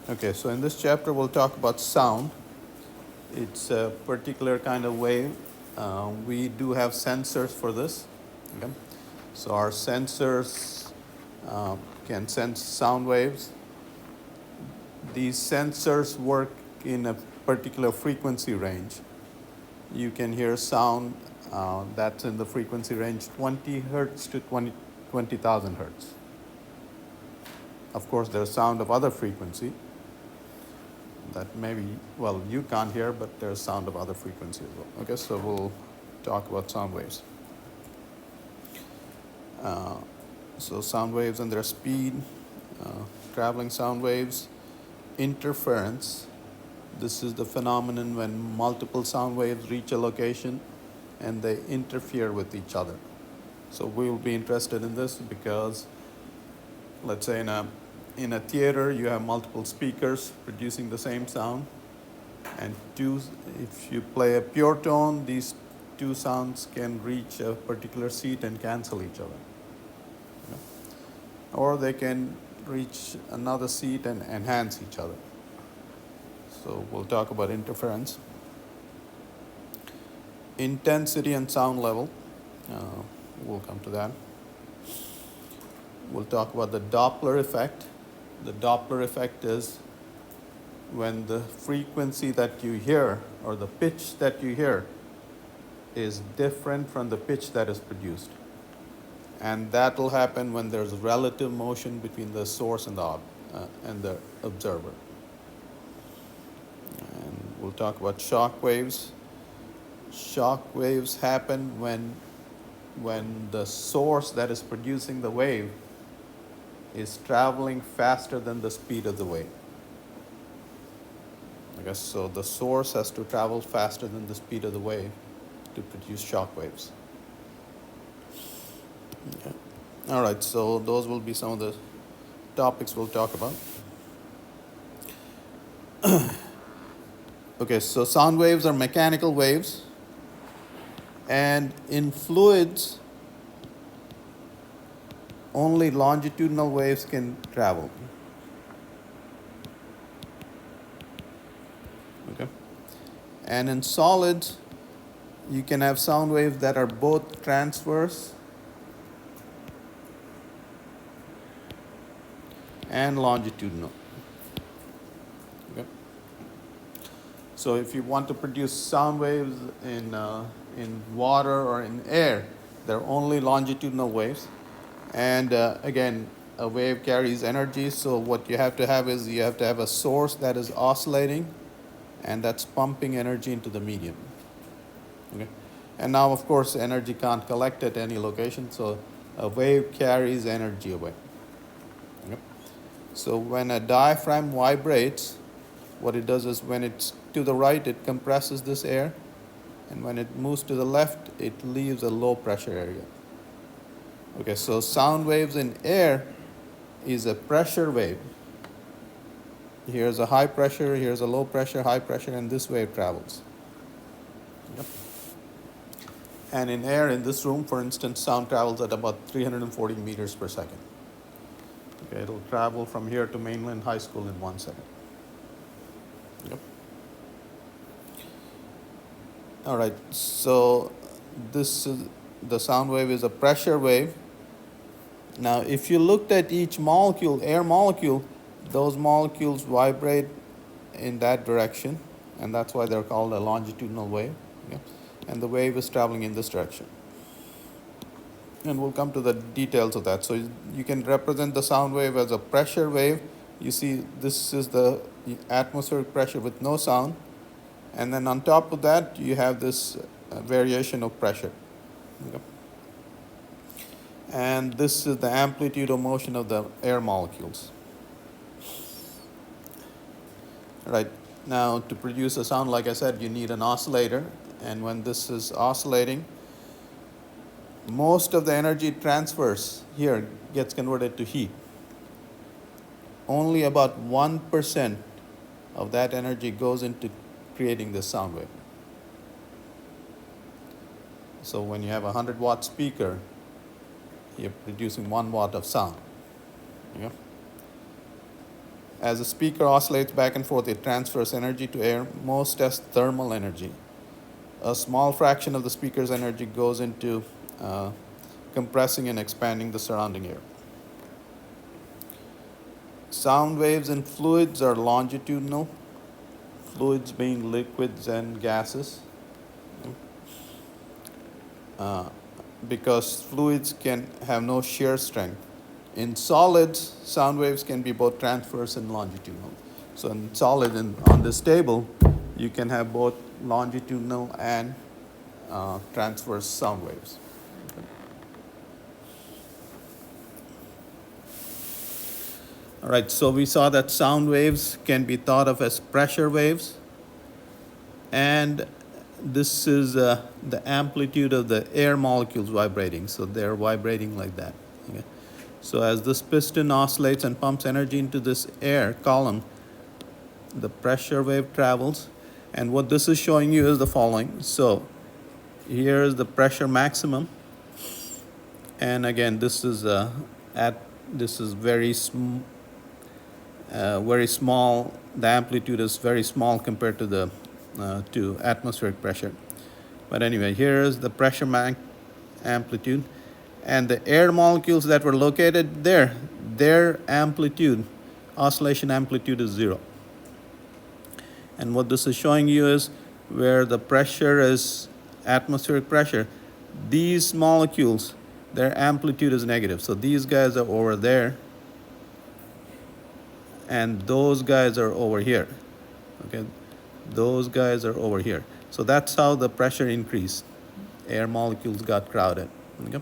Okay, so in this chapter we'll talk about sound. It's a particular kind of wave. We do have sensors for this. Okay? So our sensors can sense sound waves. These sensors work in a particular frequency range. You can hear sound that's in the frequency range 20 hertz to 20,000 hertz. Of course, there's sound of other frequency that maybe, well, you can't hear, but there's sound of other frequency as well. Okay, so we'll talk about sound waves. So sound waves and their speed, traveling sound waves, interference. This is the phenomenon when multiple sound waves reach a location and they interfere with each other. So we'll be interested in this because, let's say in a theater you have multiple speakers producing the same sound, and if you play a pure tone, these two sounds can reach a particular seat and cancel each other. Or they can reach another seat and enhance each other. So we'll talk about interference. Intensity and sound level. We'll come to that. We'll talk about the Doppler effect. The Doppler effect is when the frequency that you hear or the pitch that you hear is different from the pitch that is produced. And that will happen when there's relative motion between the source and the observer. And we'll talk about shock waves. Shock waves happen when the source that is producing the wave is traveling faster than the speed of the wave. Okay, so the source has to travel faster than the speed of the wave to produce shock waves. Okay. All right, so those will be some of the topics we'll talk about. Okay, so sound waves are mechanical waves, and in fluids, only longitudinal waves can travel. Okay, and in solids, you can have sound waves that are both transverse and longitudinal. Okay. So if you want to produce sound waves in water or in air, they're only longitudinal waves. And again, a wave carries energy, so what you have to have is you have to have a source that is oscillating and that's pumping energy into the medium. Okay. And now, of course, energy can't collect at any location, so a wave carries energy away. Okay. So when a diaphragm vibrates, what it does is when it's to the right, it compresses this air, and when it moves to the left, it leaves a low pressure area. Okay, so sound waves in air is a pressure wave. Here's a high pressure, here's a low pressure, high pressure, and this wave travels. Yep. And in air, in this room, for instance, sound travels at about 340 meters per second. Okay, it'll travel from here to Mainland High School in 1 second. Yep. All right, so the sound wave is a pressure wave. Now, if you looked at each molecule, air molecule, those molecules vibrate in that direction, and that's why they're called a longitudinal wave. Okay? And the wave is traveling in this direction. And we'll come to the details of that. So you can represent the sound wave as a pressure wave. You see, this is the atmospheric pressure with no sound. And then on top of that, you have this variation of pressure. Okay. And this is the amplitude of motion of the air molecules. Right. Now, to produce a sound, like I said, you need an oscillator. And when this is oscillating, most of the energy transfers here gets converted to heat. Only about 1% of that energy goes into creating this sound wave. So when you have a 100-watt speaker, you're producing 1 watt of sound. Yeah? As a speaker oscillates back and forth, it transfers energy to air, most as thermal energy. A small fraction of the speaker's energy goes into compressing and expanding the surrounding air. Sound waves in fluids are longitudinal, fluids being liquids and gases. Because fluids can have no shear strength. In solids, sound waves can be both transverse and longitudinal. So in solid, on this table, you can have both longitudinal and transverse sound waves. All right, so we saw that sound waves can be thought of as pressure waves, and this is the amplitude of the air molecules vibrating. So they're vibrating like that. Okay? So as this piston oscillates and pumps energy into this air column, the pressure wave travels. And what this is showing you is the following. So here is the pressure maximum. And again, this is very small. The amplitude is very small compared to the to atmospheric pressure. But anyway, here is the pressure amplitude, and the air molecules that were located there, their amplitude, oscillation amplitude is 0. And what this is showing you is where the pressure is atmospheric pressure, these molecules, their amplitude is negative. So these guys are over there, and those guys are over here. Okay, those guys are over here. So that's how the pressure increased. Air molecules got crowded. Okay?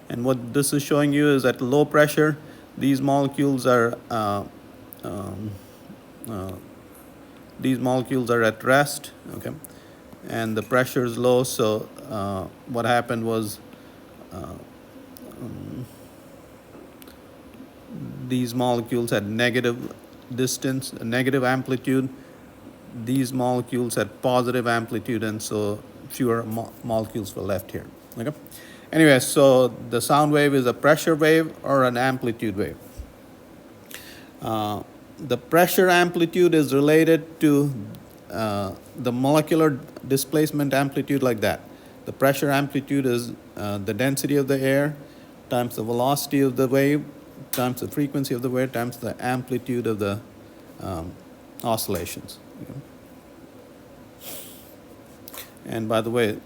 And what this is showing you is at low pressure, these molecules are at rest. Okay, and the pressure is low. So what happened was these molecules had negative distance, negative amplitude. These molecules had positive amplitude, and so fewer molecules were left here. Okay. Anyway, so the sound wave is a pressure wave or an amplitude wave. The pressure amplitude is related to the molecular displacement amplitude, like that. The pressure amplitude is the density of the air times the velocity of the wave times the frequency of the wave times the amplitude of the oscillations. Okay. And by the way,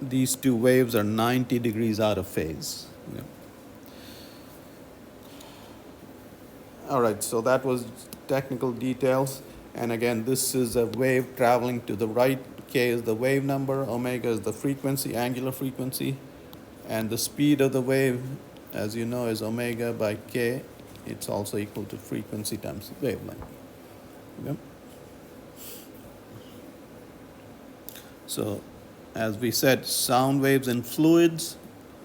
these two waves are 90 degrees out of phase. Okay. All right, so that was technical details. And again, this is a wave traveling to the right. K is the wave number, omega is the frequency, angular frequency, and the speed of the wave, as you know, is omega by k. It's also equal to frequency times wavelength. Okay. So, as we said, sound waves in fluids,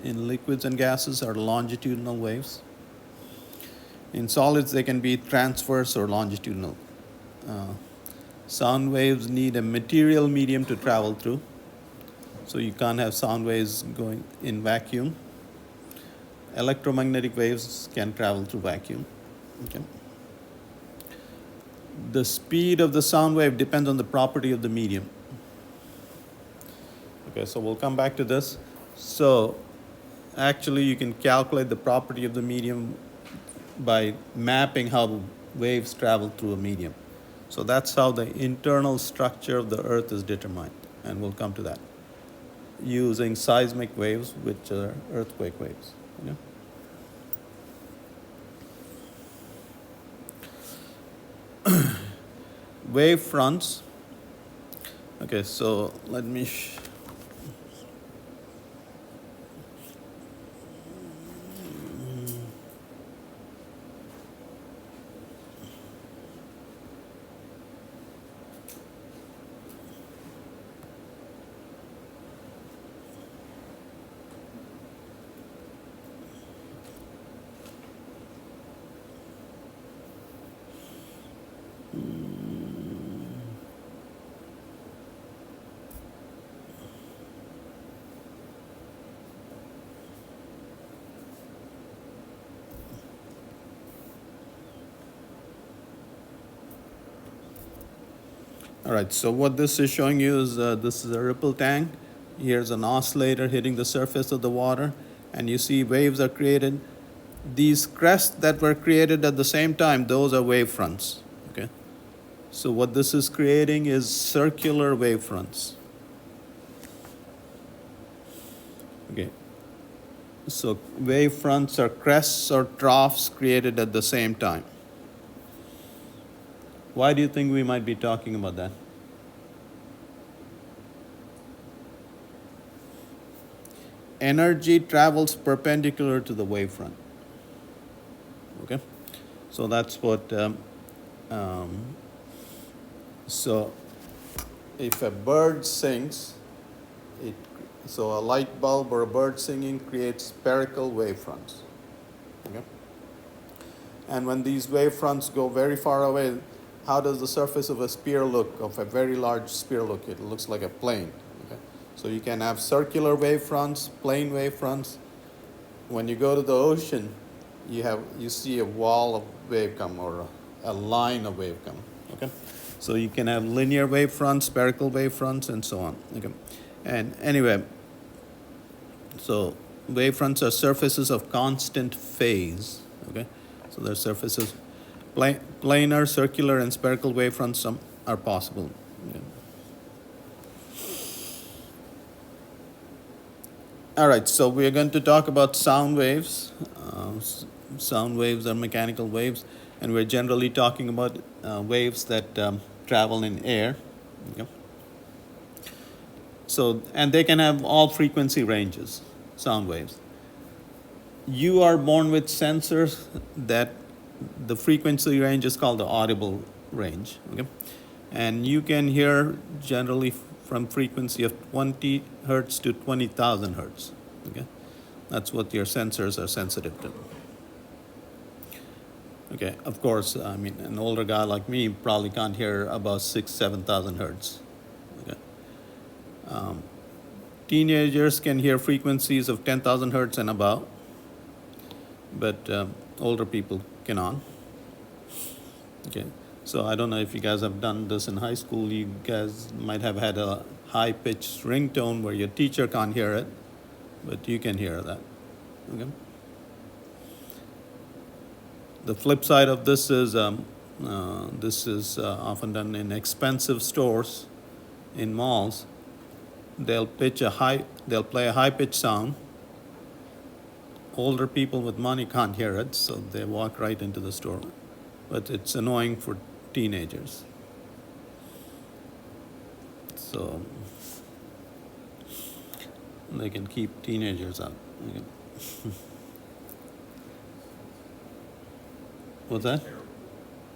in liquids and gases, are longitudinal waves. In solids, they can be transverse or longitudinal. Sound waves need a material medium to travel through. So you can't have sound waves going in vacuum. Electromagnetic waves can travel through vacuum. Okay. The speed of the sound wave depends on the property of the medium. Okay, so we'll come back to this. So actually you can calculate the property of the medium by mapping how waves travel through a medium. So that's how the internal structure of the Earth is determined, and we'll come to that, using seismic waves, which are earthquake waves. Okay. Wave fronts. Okay, so let me All right, so what this is showing you is this is a ripple tank. Here's an oscillator hitting the surface of the water, and you see waves are created. These crests that were created at the same time, those are wave fronts. Okay, so what this is creating is circular wave fronts. Okay, so wave fronts are crests or troughs created at the same time. Why do you think we might be talking about that? Energy travels perpendicular to the wavefront. Okay, so that's what. So, if a bird sings, so a light bulb or a bird singing creates spherical wavefronts. Okay, and when these wavefronts go very far away, how does the surface of a sphere look? Of a very large sphere look? It looks like a plane. Okay, so you can have circular wavefronts, plane wavefronts. When you go to the ocean, you see a wall of wave come or a line of wave come. Okay, so you can have linear wavefronts, spherical wavefronts, and so on. Okay, and anyway, so wavefronts are surfaces of constant phase. Okay, so they're surfaces, planar, circular, and spherical wavefronts are possible. Okay. All right, so we're going to talk about sound waves. Sound waves are mechanical waves, and we're generally talking about waves that travel in air. Okay. So, and they can have all frequency ranges, sound waves. You are born with sensors that the frequency range is called the audible range. Okay, and you can hear generally from frequency of 20 hertz to 20,000 hertz. Okay, that's what your sensors are sensitive to. Okay, of course, I mean, an older guy like me probably can't hear above 7,000 hertz. Okay. Teenagers can hear frequencies of 10,000 hertz and above, but older people cannot. Okay, so I don't know if you guys have done this in high school. You guys might have had a high-pitched ringtone where your teacher can't hear it, but you can hear that. Okay. The flip side of this is often done in expensive stores, in malls. They'll play a high-pitched sound. Older people with money can't hear it, so they walk right into the store. But it's annoying for teenagers. So they can keep teenagers out. Okay. What's that?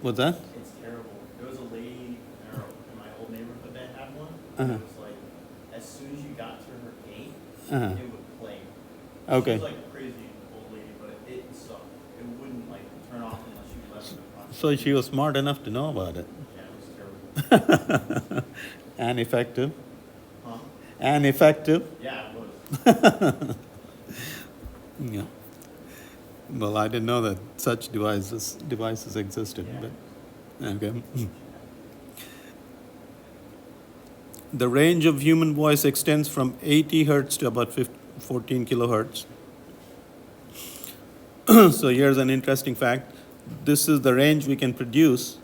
What's that? It's terrible. There was a lady in my old neighborhood that had one. Uh-huh. It was like, as soon as you got to her gate, Uh-huh. it would play. Okay. She was like a crazy old lady, but it sucked. It wouldn't like turn off unless you left the front. So she was smart enough to know about it. Yeah, it was terrible. And effective. Huh? And effective. Yeah, it was. Yeah. Well, I didn't know that such devices existed. Yeah. But okay. The range of human voice extends from 80 hertz to about 14 kilohertz. So here's an interesting fact. This is the range we can produce,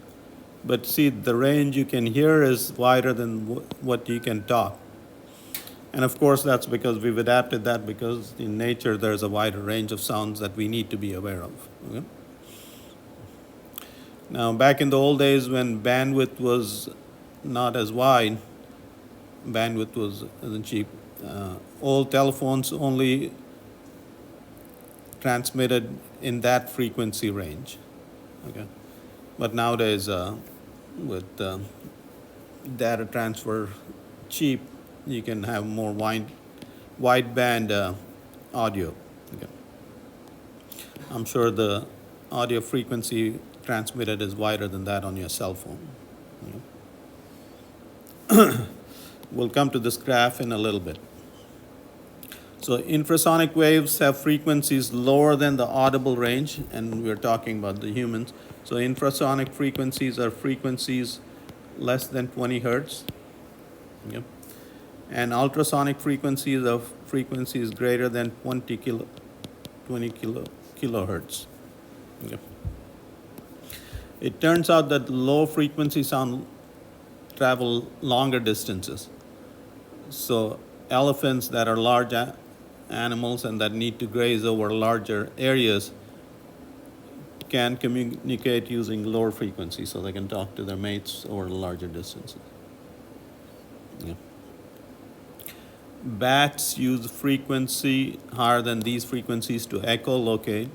but see, the range you can hear is wider than what you can talk. And of course, that's because we've adapted that, because in nature there's a wider range of sounds that we need to be aware of. Okay? Now, back in the old days when bandwidth was not as wide, bandwidth wasn't cheap, old telephones only transmitted in that frequency range. Okay, but nowadays with data transfer cheap, you can have more wideband audio. Okay. I'm sure the audio frequency transmitted is wider than that on your cell phone. Okay. We'll come to this graph in a little bit. So infrasonic waves have frequencies lower than the audible range, and we're talking about the humans. So infrasonic frequencies are frequencies less than 20 hertz. Okay. And ultrasonic frequencies of frequencies greater than 20 kilohertz. Okay. It turns out that low frequency sound travel longer distances. So elephants that are large animals and that need to graze over larger areas can communicate using lower frequencies, so they can talk to their mates over larger distances. Yeah. Bats use frequency higher than these frequencies to echolocate,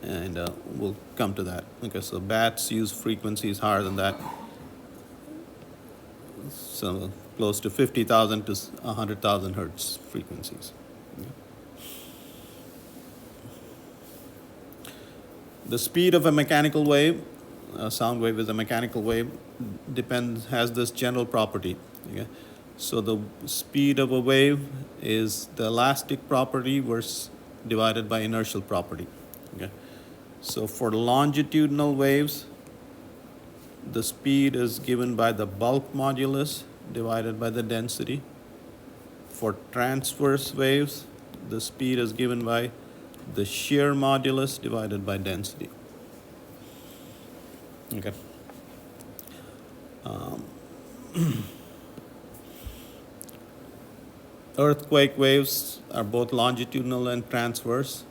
and we'll come to that. Okay, so bats use frequencies higher than that, so close to 50,000 to 100,000 hertz frequencies. Yeah. The speed of a mechanical wave, a sound wave is a mechanical wave, has this general property. Okay? So the speed of a wave is the elastic property versus divided by inertial property. Okay? So for longitudinal waves, the speed is given by the bulk modulus divided by the density. For transverse waves, the speed is given by the shear modulus divided by density. Okay. Earthquake waves are both longitudinal and transverse,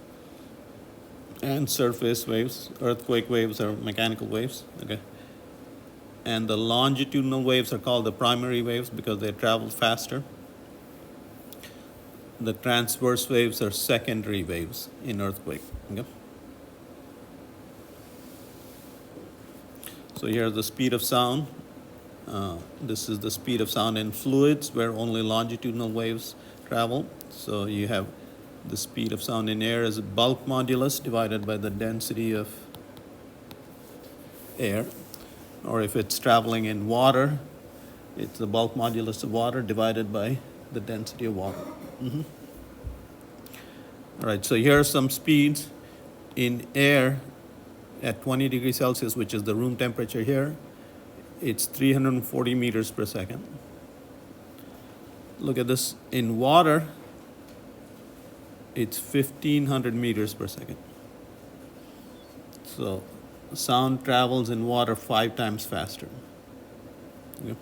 and surface waves. Earthquake waves are mechanical waves. Okay. And the longitudinal waves are called the primary waves because they travel faster. The transverse waves are secondary waves in earthquake. Okay? So here's the speed of sound. This is the speed of sound in fluids where only longitudinal waves travel. So you have the speed of sound in air as bulk modulus divided by the density of air. Or if it's traveling in water, it's the bulk modulus of water divided by the density of water. Mm-hmm. All right, so here are some speeds in air at 20 degrees Celsius, which is the room temperature here. It's 340 meters per second. Look at this. In water, it's 1,500 meters per second. So sound travels in water 5 times faster. Okay.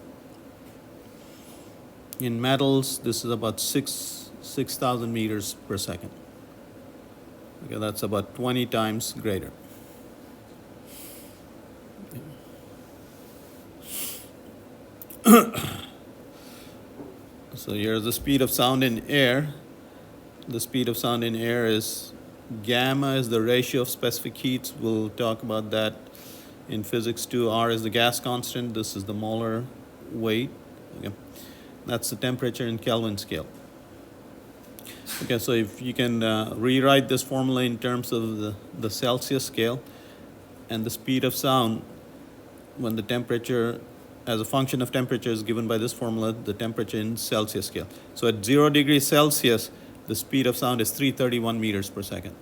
In metals, this is about 6,000 meters per second. Okay, that's about 20 times greater. So here's the speed of sound in air. The speed of sound in air is gamma is the ratio of specific heats. We'll talk about that in physics too. R is the gas constant. This is the molar weight. Okay. That's the temperature in Kelvin scale. Okay, so if you can rewrite this formula in terms of the Celsius scale, and the speed of sound when the temperature as a function of temperature is given by this formula, the temperature in Celsius scale. So at 0 degrees Celsius, the speed of sound is 331 meters per second.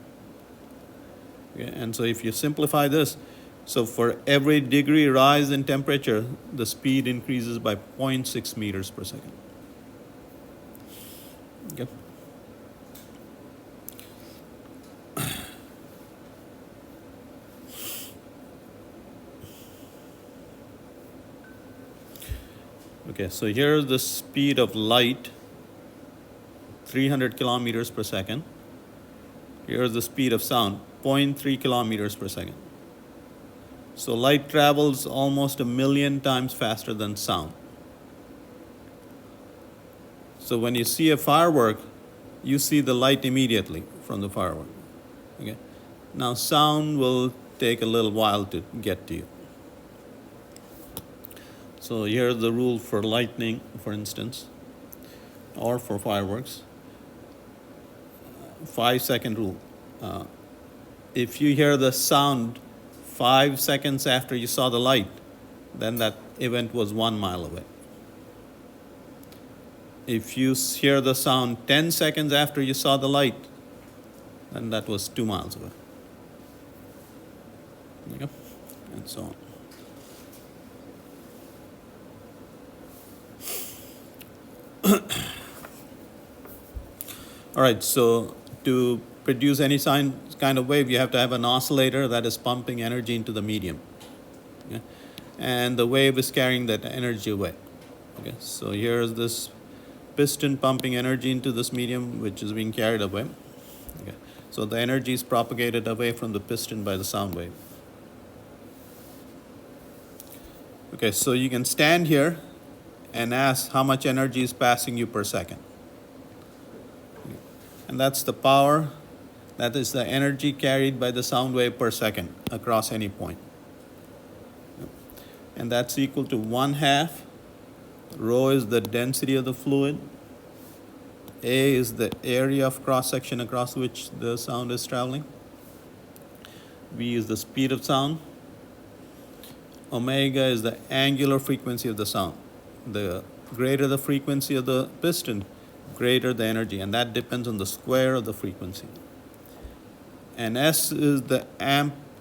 Okay, and so if you simplify this, so for every degree rise in temperature, the speed increases by 0.6 meters per second. Okay. Okay, so here's the speed of light, 300 kilometers per second. Here's the speed of sound, 0.3 kilometers per second. So light travels almost 1,000,000 times faster than sound. So when you see a firework, you see the light immediately from the firework. Okay. Now sound will take a little while to get to you. So here's the rule for lightning, for instance, or for fireworks. 5-second rule. If you hear the sound 5 seconds after you saw the light, then that event was 1 mile away. If you hear the sound 10 seconds after you saw the light, then that was 2 miles away. Okay? And so on. All right, so to produce any kind of wave, you have to have an oscillator that is pumping energy into the medium. Okay? And the wave is carrying that energy away. Okay, so here's this piston pumping energy into this medium, which is being carried away. Okay, so the energy is propagated away from the piston by the sound wave. Okay, so you can stand here and ask how much energy is passing you per second. And that's the power, that is the energy carried by the sound wave per second across any point. And that's equal to 1/2. Rho is the density of the fluid. A is the area of cross-section across which the sound is traveling. V is the speed of sound. Omega is the angular frequency of the sound. The greater the frequency of the piston, greater the energy, and that depends on the square of the frequency. And S is the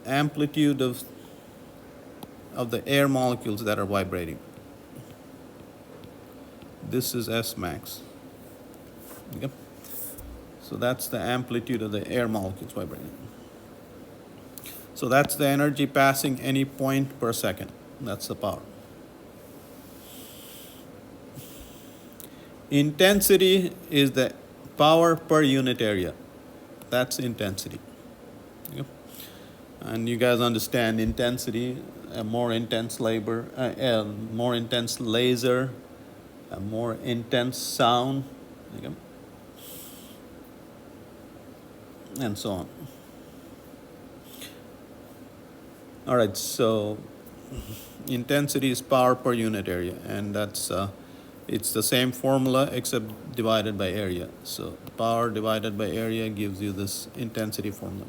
amplitude of the air molecules that are vibrating. This is S max. Okay? So that's the amplitude of the air molecules vibrating. So that's the energy passing any point per second. That's the power. Intensity is the power per unit area. That's intensity. Okay? And you guys understand intensity, a more intense labor, more intense laser, a more intense sound, okay? And so on. All right, so intensity is power per unit area, and that's it's the same formula except divided by area. So power divided by area gives you this intensity formula.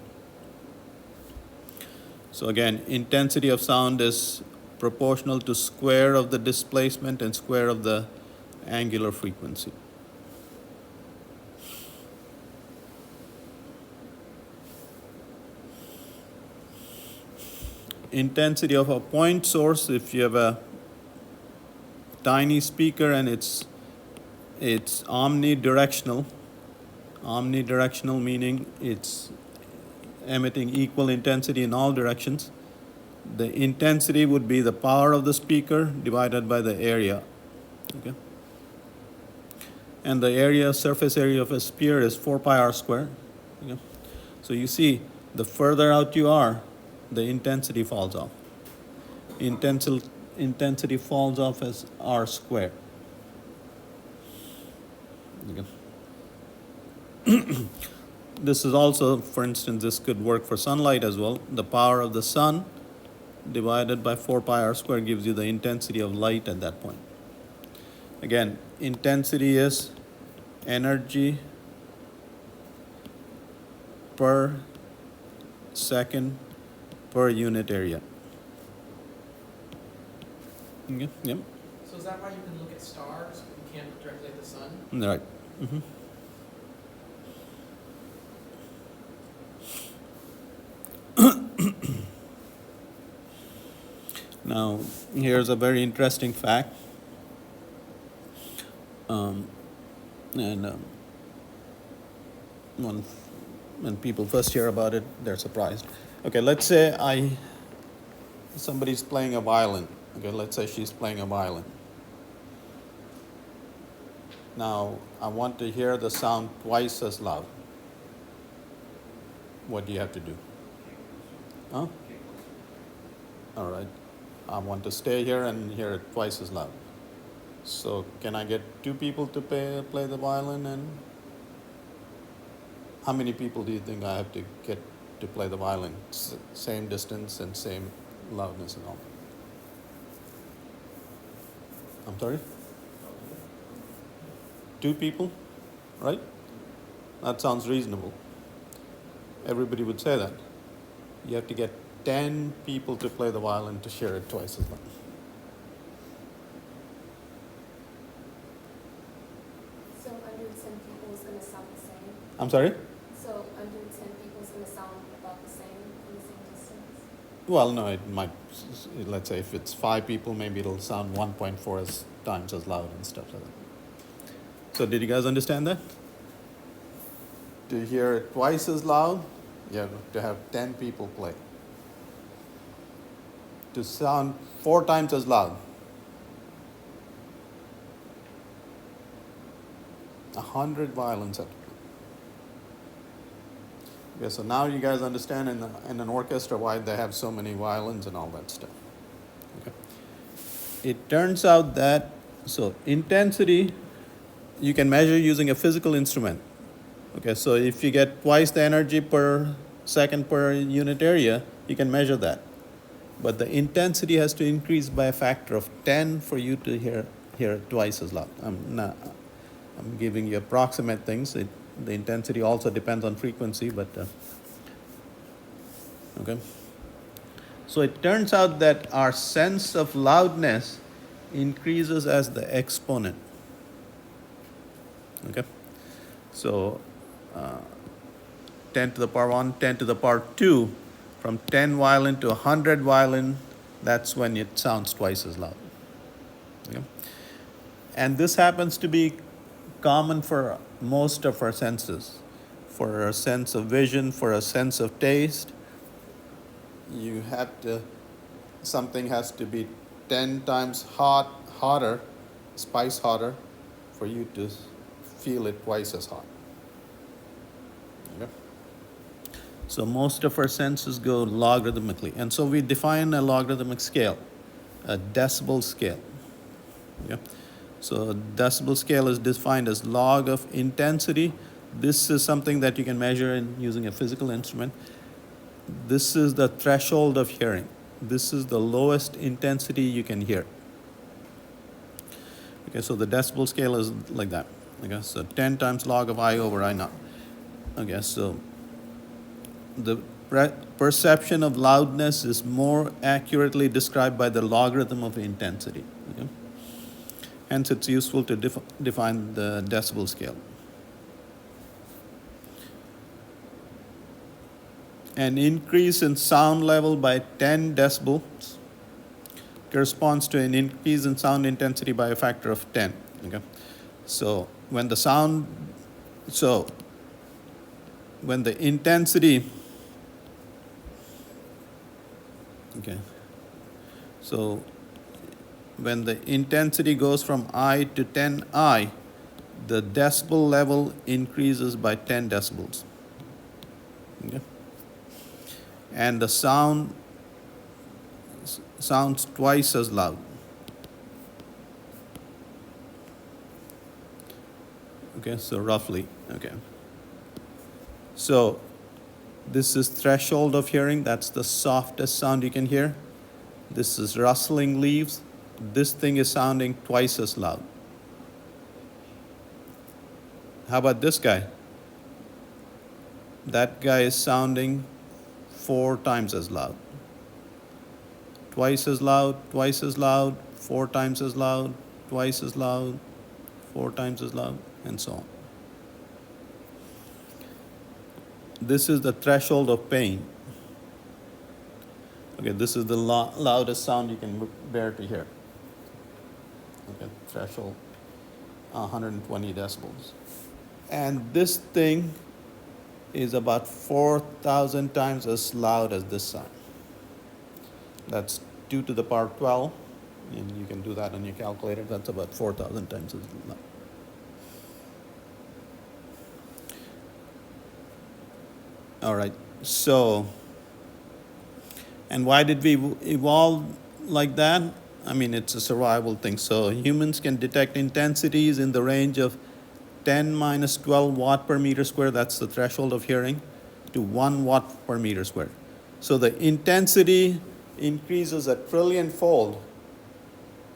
So again, intensity of sound is proportional to square of the displacement and square of the angular frequency. Intensity of a point source, if you have a tiny speaker and it's omnidirectional meaning it's emitting equal intensity in all directions. The intensity would be the power of the speaker divided by the area. Okay? And the area, surface area of a sphere is 4 pi r squared. Okay? So you see, the further out you are, the intensity falls off. Intensity falls off as r squared. Okay. This is also, for instance, this could work for sunlight as well. The power of the sun divided by 4 pi r squared gives you the intensity of light at that point. Again, intensity is energy per second per unit area. Okay. Yep. So is that why you can look at stars, but you can't look directly at the sun? Right. Mm-hmm. Now, here's a very interesting fact. When people first hear about it, they're surprised. Okay, let's say somebody's playing a violin. Okay, let's say she's playing a violin. Now, I want to hear the sound twice as loud. What do you have to do? Huh? All right. I want to stay here and hear it twice as loud. So can I get 2 people to play the violin? And how many people do you think I have to get to play the violin? Same distance and same loudness and all. I'm sorry? 2 people, right? That sounds reasonable. Everybody would say that. You have to get 10 people to play the violin to share it twice as loud. So under 10 people is going to sound the same? I'm sorry? So under 10 people is going to sound about the same from the same distance? Well, no, it might, let's say if it's 5 people, maybe it'll sound 1.4 times as loud and stuff like that. So did you guys understand that? to hear it twice as loud, you have to have 10 people play. To sound 4 times as loud, 100 violins have to play. Okay, so now you guys understand in an orchestra why they have so many violins and all that stuff. Okay. It turns out that, so intensity you can measure using a physical instrument. Okay, so if you get twice the energy per second per unit area, you can measure that. But the intensity has to increase by a factor of 10 for you to hear it twice as loud. I'm giving you approximate things. The intensity also depends on frequency, but okay. So it turns out that our sense of loudness increases as the exponent. Okay, so 10 to the power 1, 10 to the power 2, from 10 violin to 100 violin, that's when it sounds twice as loud. Okay? And this happens to be common for most of our senses. For a sense of vision, for a sense of taste, something has to be 10 times hotter, spice hotter, for you to feel it twice as hot. Okay? So most of our senses go logarithmically. And so we define a logarithmic scale, a decibel scale. Okay? So a decibel scale is defined as log of intensity. This is something that you can measure using a physical instrument. This is the threshold of hearing. This is the lowest intensity you can hear. Okay, so the decibel scale is like that. Okay, so 10 times log of I over I naught. Okay, so the perception of loudness is more accurately described by the logarithm of intensity. Okay? Hence, it's useful to define the decibel scale. An increase in sound level by 10 decibels corresponds to an increase in sound intensity by a factor of 10. Okay? So when the intensity, okay, so when the intensity goes from I to 10I, the decibel level increases by 10 decibels. Okay? And the sound sounds twice as loud. Okay, so roughly, okay. So this is threshold of hearing. That's the softest sound you can hear. This is rustling leaves. This thing is sounding twice as loud. How about this guy? That guy is sounding 4 times as loud. Twice as loud, twice as loud, 4 times as loud, twice as loud, 4 times as loud, and so on. This is the threshold of pain. Okay, this is the loudest sound you can bear to hear. Okay, threshold 120 decibels. And this thing is about 4,000 times as loud as this sound. That's 2 to the power 12, and you can do that on your calculator. That's about 4,000 times as loud. All right, so, and why did we evolve like that? I mean, it's a survival thing. So humans can detect intensities in the range of 10 minus 12 watt per meter square, that's the threshold of hearing, to 1 watt per meter square. So the intensity increases a trillion-fold.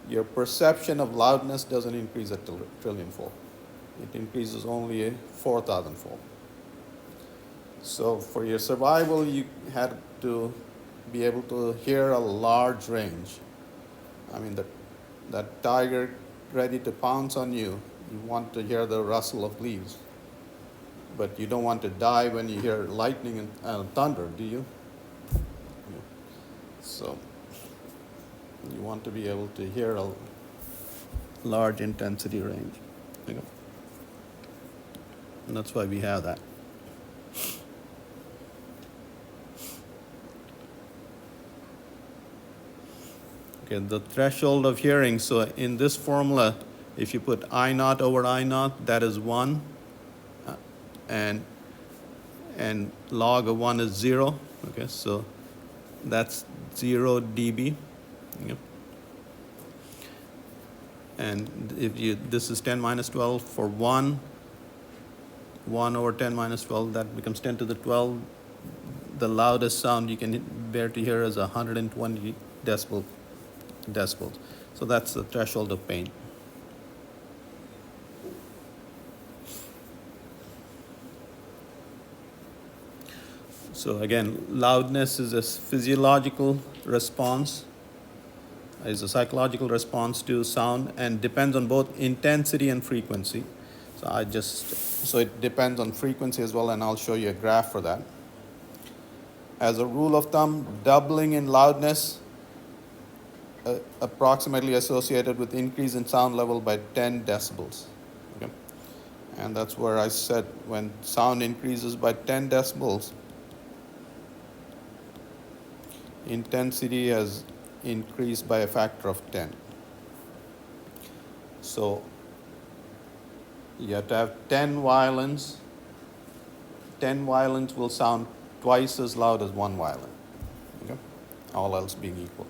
Your perception of loudness doesn't increase a trillion-fold. It increases only a 4,000-fold. So for your survival, you had to be able to hear a large range. I mean, that tiger ready to pounce on you, you want to hear the rustle of leaves. But you don't want to die when you hear lightning and thunder, do you? Yeah. So you want to be able to hear a large intensity range. And that's why we have that. Okay, the threshold of hearing. So in this formula, if you put I naught over I naught, that is 1, uh, and log of 1 is 0. Okay, so that's 0 dB. Yep. And if you, this is 10 minus 12 for 1 over 10 minus 12, that becomes 10 to the 12. The loudest sound you can bear to hear is 120 decibels. So that's the threshold of pain. So again, loudness is a physiological response, is a psychological response to sound, and depends on both intensity and frequency. So it depends on frequency as well, and I'll show you a graph for that. As a rule of thumb, doubling in loudness approximately associated with increase in sound level by 10 decibels. Okay? And that's where I said when sound increases by 10 decibels, intensity has increased by a factor of 10. So you have to have 10 violins. 10 violins will sound twice as loud as one violin. Okay? All else being equal.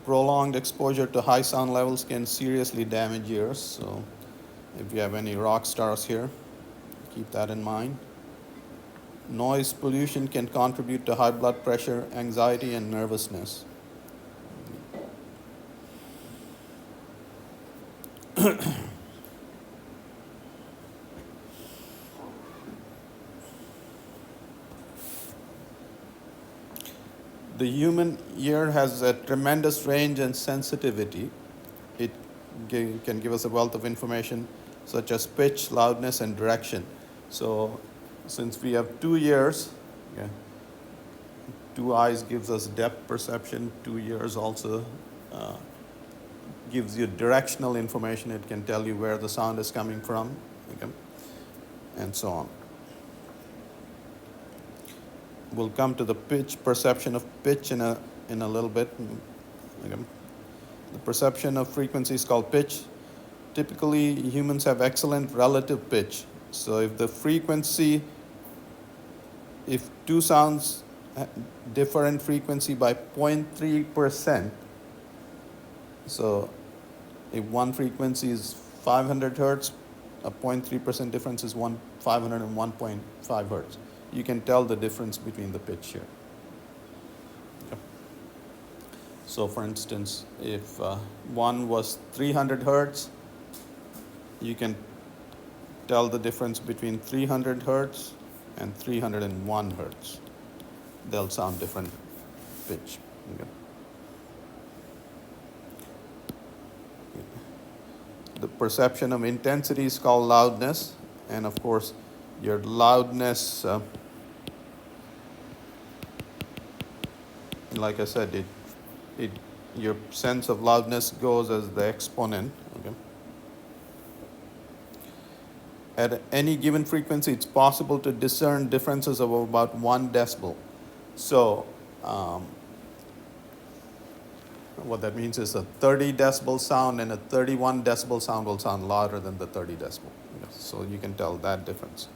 Prolonged exposure to high sound levels can seriously damage ears. So if you have any rock stars here, keep that in mind. Noise pollution can contribute to high blood pressure, anxiety, and nervousness. The human ear has a tremendous range and sensitivity. It can give us a wealth of information such as pitch, loudness, and direction. So since we have 2 ears, okay, 2 eyes gives us depth perception, 2 ears also gives you directional information. It can tell you where the sound is coming from, okay, and so on. We'll come to the pitch, perception of pitch in a little bit. Okay. The perception of frequency is called pitch. Typically, humans have excellent relative pitch. So if the frequency, if 2 sounds differ in frequency by 0.3%, so if one frequency is 500 hertz, a 0.3% difference is 501.5 hertz. You can tell the difference between the pitch here. Okay. So for instance, if one was 300 hertz, you can tell the difference between 300 hertz and 301 hertz. They'll sound different pitch. Okay. The perception of intensity is called loudness, and of course, your loudness, like I said, your sense of loudness goes as the exponent. Okay. At any given frequency, it's possible to discern differences of about 1 decibel. So what that means is a 30 decibel sound and a 31 decibel sound will sound louder than the 30 decibel. Okay. So you can tell that difference.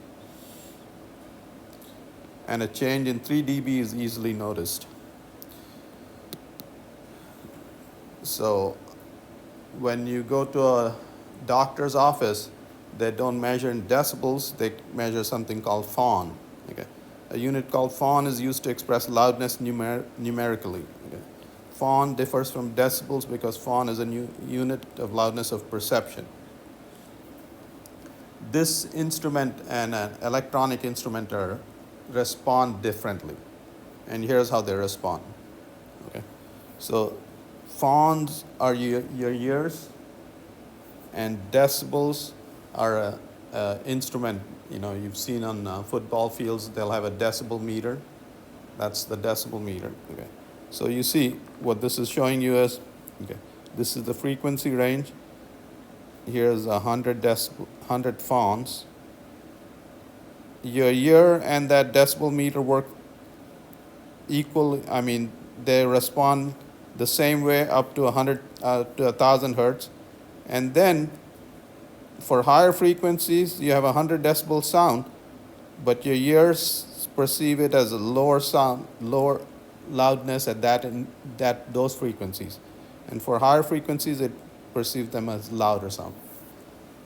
And a change in 3 dB is easily noticed. So when you go to a doctor's office, they don't measure in decibels, they measure something called PHY. Okay. A unit called PHY is used to express loudness numerically. Okay. PHY differs from decibels because PHY is a unit of loudness of perception. This instrument and an electronic instrument respond differently. And here's how they respond. Okay. So PHYs are your ears, and decibels are a instrument. You know, you've seen on football fields, they'll have a decibel meter. That's the decibel meter. Okay. So you see what this is showing you is, okay, this is the frequency range. Here's 100 PHYs, your ear and that decibel meter work equally. I mean, they respond the same way up to 100 to 1,000 hertz. And then for higher frequencies, you have 100 decibel sound, but your ears perceive it as a lower sound, lower loudness at those frequencies. And for higher frequencies, it perceives them as louder sound.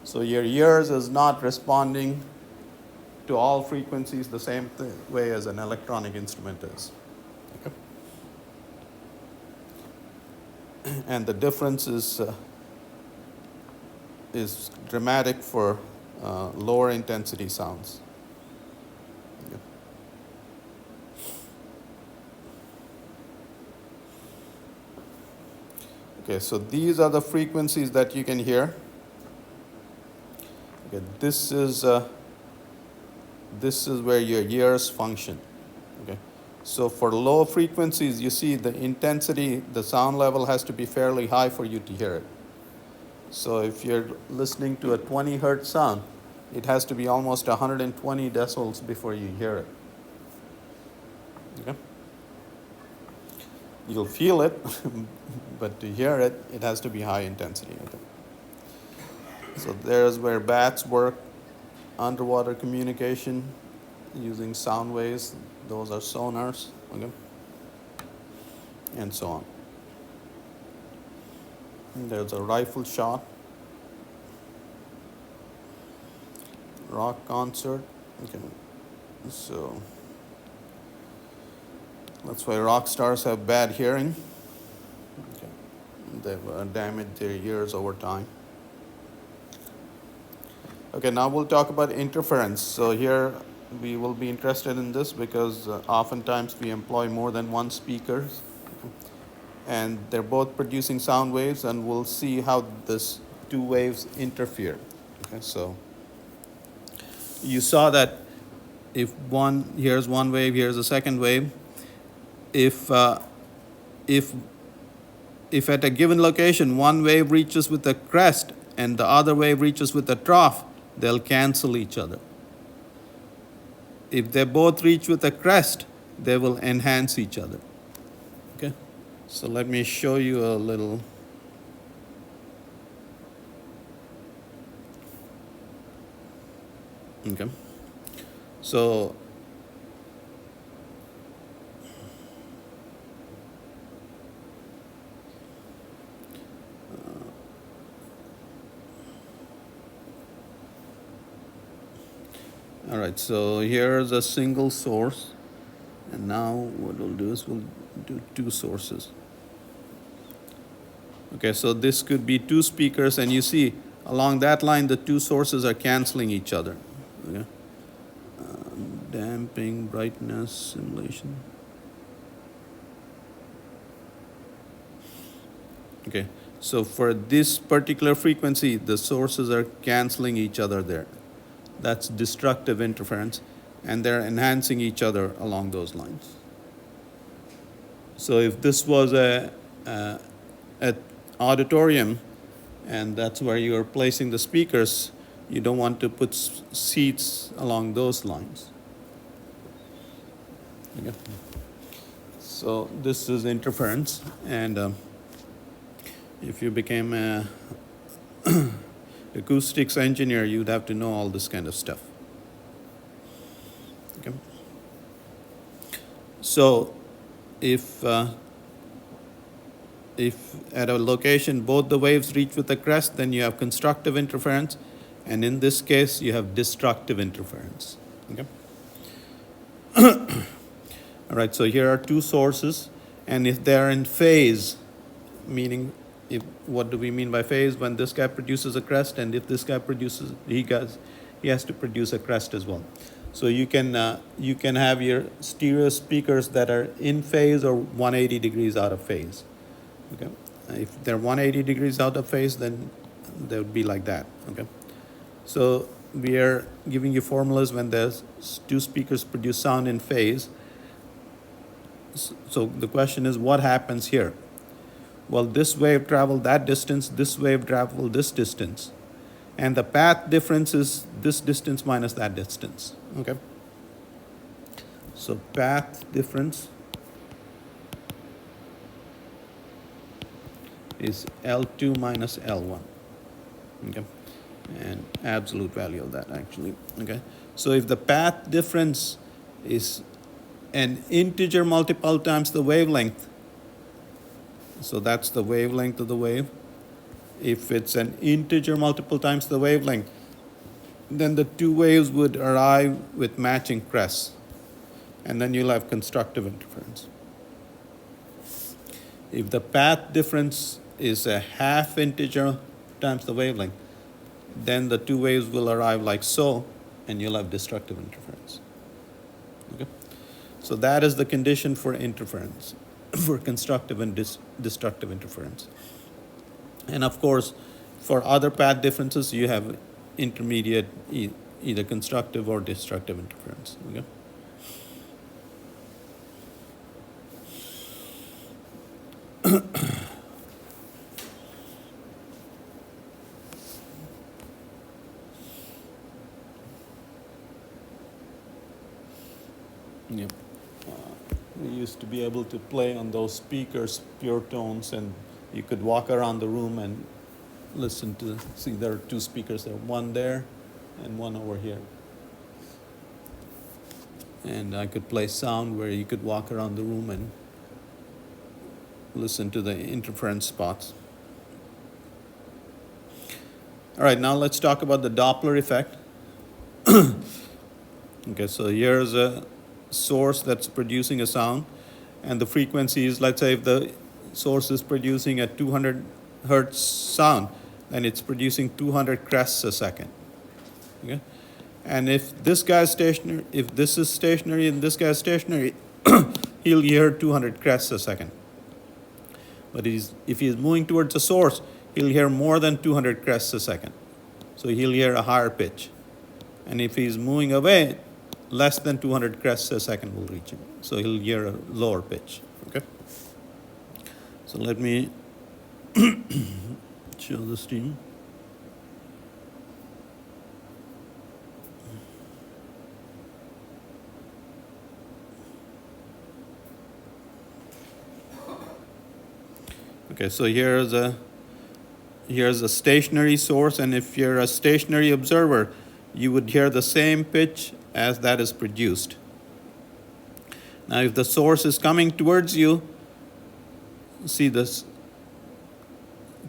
So your ears is not responding to all frequencies the same way as an electronic instrument is. Okay? And the difference is dramatic for lower intensity sounds. Okay. Okay, so these are the frequencies that you can hear. Okay, this is where your ears function. Okay, so for low frequencies, you see the intensity, the sound level has to be fairly high for you to hear it. So if you're listening to a 20 hertz sound, it has to be almost 120 decibels before you hear it. Okay? You'll feel it, but to hear it, it has to be high intensity. Okay? So there's where bats work, underwater communication using sound waves. Those are sonars, okay? And so on. And there's a rifle shot, rock concert. Okay, so that's why rock stars have bad hearing. Okay. They've damaged their ears over time. Okay, now we'll talk about interference. So here we will be interested in this because oftentimes we employ more than one speaker, and they're both producing sound waves, and we'll see how this two waves interfere. Okay, so you saw that if here's one wave, here's a second wave. If at a given location one wave reaches with a crest and the other wave reaches with a trough, they'll cancel each other. If they both reach with a crest, they will enhance each other. Okay? So let me show you a little. Okay. So all right, so here's a single source, and now what we'll do is we'll do two sources. Okay, so this could be two speakers, and you see along that line the two sources are canceling each other. Okay. Damping, brightness, simulation. Okay, so for this particular frequency, the sources are canceling each other there. That's destructive interference, and they're enhancing each other along those lines. So if this was an auditorium, and that's where you're placing the speakers, you don't want to put seats along those lines. Okay. So this is interference, and if you became a acoustics engineer, you'd have to know all this kind of stuff. Okay. So if at a location both the waves reach with a crest, then you have constructive interference, and in this case you have destructive interference. Okay. All right, so here are two sources, and if they're in phase, meaning what do we mean by phase? When this guy produces a crest, and if this guy produces, he has to produce a crest as well. So you can have your stereo speakers that are in phase or 180 degrees out of phase. Okay, if they're 180 degrees out of phase, then they would be like that. Okay, so we are giving you formulas when there's two speakers produce sound in phase. So the question is, what happens here? Well, this wave traveled that distance, this wave traveled this distance. And the path difference is this distance minus that distance, okay? So path difference is L2 minus L1, okay? And absolute value of that, actually, okay? So if the path difference is an integer multiple times the wavelength, so that's the wavelength of the wave. If it's an integer multiple times the wavelength, then the two waves would arrive with matching crests, and then you'll have constructive interference. If the path difference is a half integer times the wavelength, then the two waves will arrive like so, and you'll have destructive interference. Okay? So that is the condition for interference, for constructive and destructive interference. And of course, for other path differences, you have intermediate, either constructive or destructive interference. Okay? Yep. We used to be able to play on those speakers, pure tones, and you could walk around the room and listen to, see there are two speakers there, one there and one over here. And I could play sound where you could walk around the room and listen to the interference spots. All right, now let's talk about the Doppler effect. Okay, so here's a source that's producing a sound, and the frequency is, let's say if the source is producing a 200 hertz sound, then it's producing 200 crests a second. Okay? And if this guy is stationary, if this is stationary and this guy is stationary, he'll hear 200 crests a second. But if he's moving towards the source, he'll hear more than 200 crests a second. So he'll hear a higher pitch. And if he's moving away, less than 200 crests a second will reach him. So he'll hear a lower pitch. Okay? So let me show this to you. Okay, so here's a stationary source, and if you're a stationary observer, you would hear the same pitch as that is produced. Now, if the source is coming towards you, see this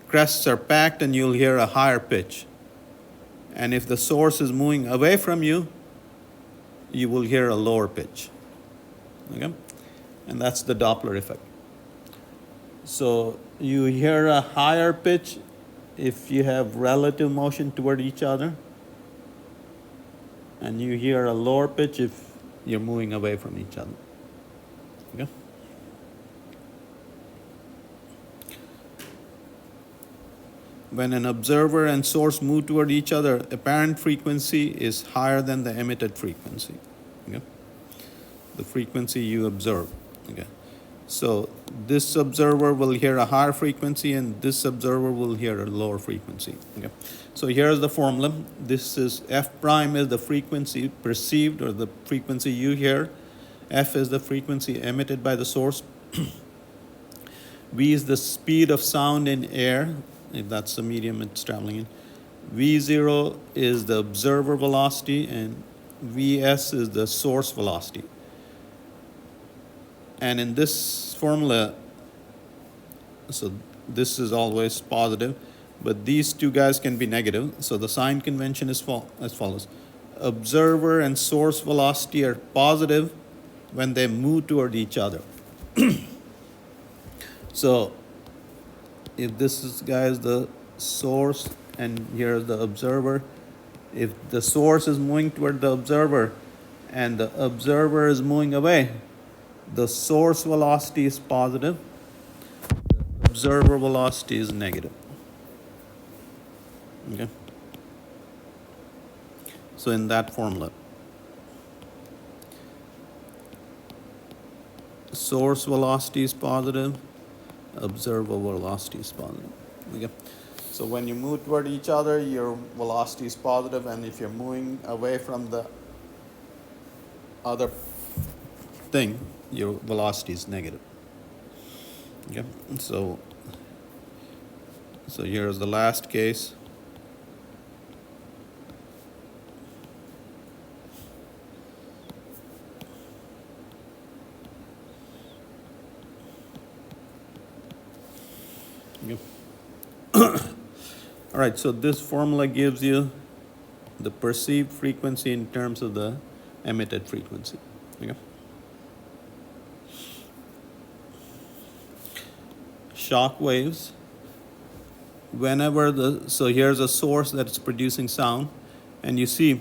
crests are packed and you'll hear a higher pitch. And if the source is moving away from you, you will hear a lower pitch. Okay? And that's the Doppler effect. So you hear a higher pitch if you have relative motion toward each other, and you hear a lower pitch if you're moving away from each other. Okay? When an observer and source move toward each other, apparent frequency is higher than the emitted frequency. Okay? The frequency you observe. Okay? So this observer will hear a higher frequency, and this observer will hear a lower frequency. Okay? So here's the formula. This is F prime is the frequency perceived, or the frequency you hear. F is the frequency emitted by the source. V is the speed of sound in air, if that's the medium it's traveling in. V0 is the observer velocity, and Vs is the source velocity. And in this formula, so this is always positive, but these two guys can be negative. So the sign convention is as follows. Observer and source velocity are positive when they move toward each other. So if this guy is the source and here is the observer, if the source is moving toward the observer and the observer is moving away, the source velocity is positive, the observer velocity is negative. Okay? So in that formula, source velocity is positive, observer velocity is positive. Okay? So when you move toward each other, your velocity is positive, and if you're moving away from the other thing, your velocity is negative. Okay, so here's the last case. Yep. All right, so this formula gives you the perceived frequency in terms of the emitted frequency. Okay. Shock waves. So here's a source that's producing sound, and you see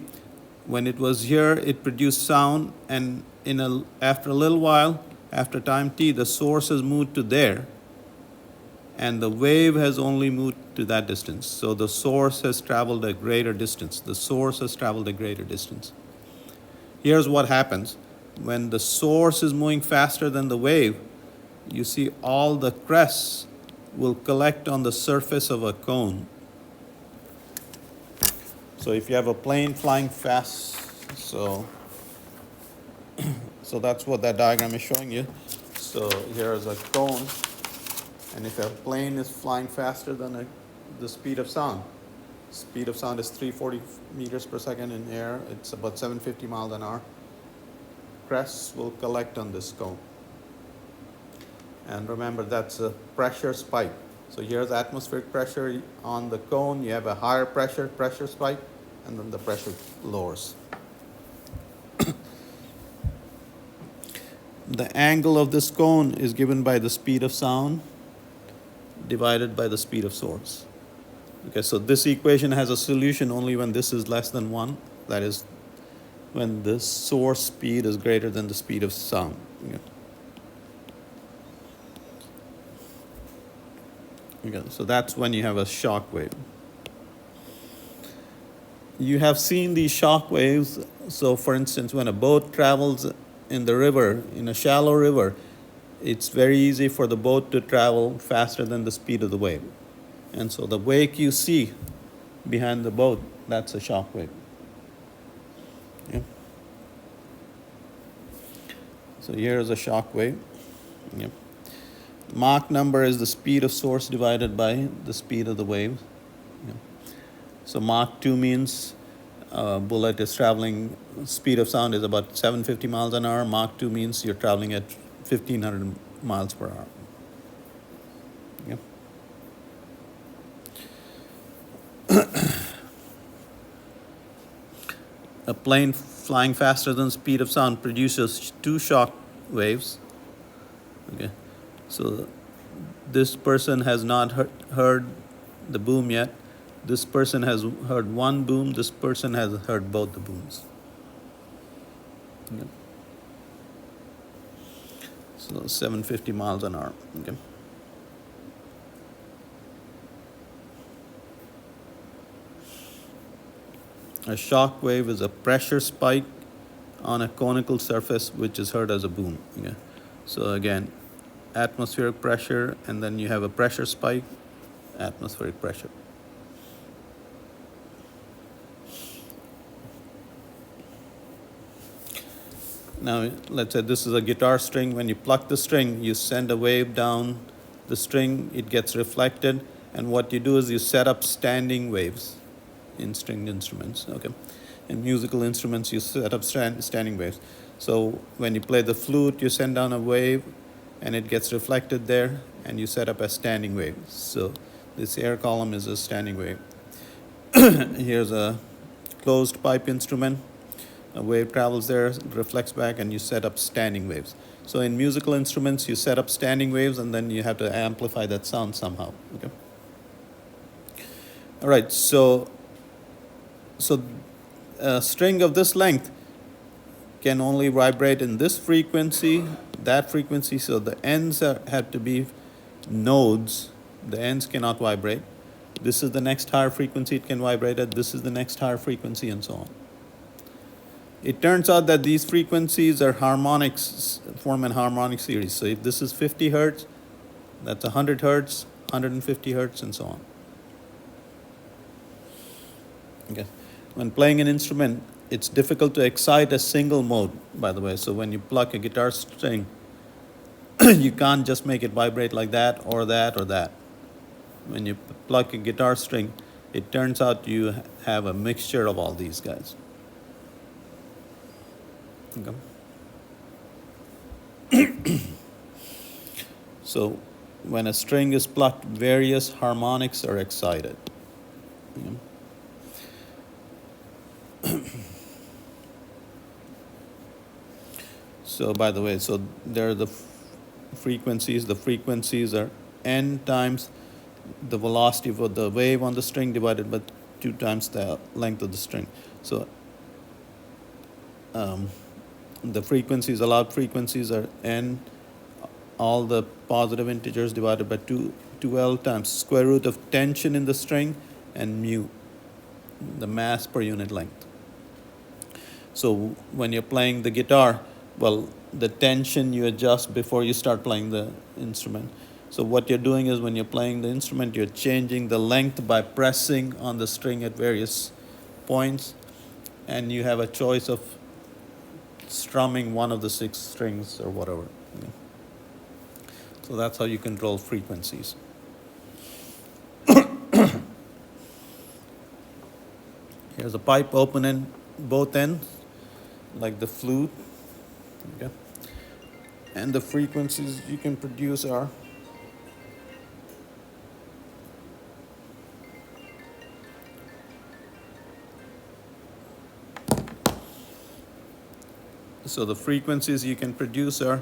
when it was here, it produced sound, and after a little while, after time t, the source has moved to there, and the wave has only moved to that distance. So the source has traveled a greater distance. Here's what happens. When the source is moving faster than the wave, you see all the crests will collect on the surface of a cone. So if you have a plane flying fast, so that's what that diagram is showing you. So here is a cone, and if a plane is flying faster than the speed of sound is 340 meters per second in air, it's about 750 miles an hour, crests will collect on this cone. And remember, that's a pressure spike. So here's atmospheric pressure on the cone. You have a higher pressure spike, and then the pressure lowers. The angle of this cone is given by the speed of sound divided by the speed of source. Okay, so this equation has a solution only when this is less than 1. That is, when the source speed is greater than the speed of sound. Okay. Okay, so that's when you have a shock wave. You have seen these shock waves. So for instance, when a boat travels in the river, in a shallow river, it's very easy for the boat to travel faster than the speed of the wave. And so the wake you see behind the boat, that's a shock wave. Yeah. So here's a shock wave. Yeah. Mach number is the speed of source divided by the speed of the wave. Yeah. So Mach 2 means bullet is traveling, speed of sound is about 750 miles an hour. Mach 2 means you're traveling at 1,500 miles per hour. Yeah. A plane flying faster than the speed of sound produces 2 shock waves. Okay. So this person has not heard the boom yet. This person has heard one boom. This person has heard both the booms. Okay. So 750 miles an hour. Okay. A shock wave is a pressure spike on a conical surface which is heard as a boom. Okay. So again, atmospheric pressure, and then you have a pressure spike, atmospheric pressure. Now, let's say this is a guitar string. When you pluck the string, you send a wave down the string, it gets reflected, and what you do is you set up standing waves in stringed instruments. Okay, in musical instruments, you set up standing waves. So when you play the flute, you send down a wave, and it gets reflected there, and you set up a standing wave. So this air column is a standing wave. Here's a closed pipe instrument. A wave travels there, reflects back, and you set up standing waves. So in musical instruments, you set up standing waves, and then you have to amplify that sound somehow. Okay. All right. So a string of this length can only vibrate in this frequency, that frequency. So the ends have to be nodes. The ends cannot vibrate. This is the next higher frequency it can vibrate at. This is the next higher frequency, and so on. It turns out that these frequencies are harmonics, form an harmonic series. So if this is 50 hertz, that's 100 hertz, 150 hertz, and so on. Okay. When playing an instrument, it's difficult to excite a single mode, by the way. So when you pluck a guitar string, you can't just make it vibrate like that or that or that. When you pluck a guitar string, it turns out you have a mixture of all these guys. Okay. So when a string is plucked, various harmonics are excited. Okay. So by the way, so there are the frequencies. The frequencies are n times the velocity for the wave on the string divided by 2 times the length of the string. So the frequencies, allowed frequencies are n, all the positive integers divided by 2L times square root of tension in the string and mu, the mass per unit length. So when you're playing the guitar, well, the tension you adjust before you start playing the instrument. So what you're doing is when you're playing the instrument, you're changing the length by pressing on the string at various points, and you have a choice of strumming one of the 6 strings or whatever. So that's how you control frequencies. Here's a pipe open in both ends, like the flute. Okay. And the frequencies you can produce are so the frequencies you can produce are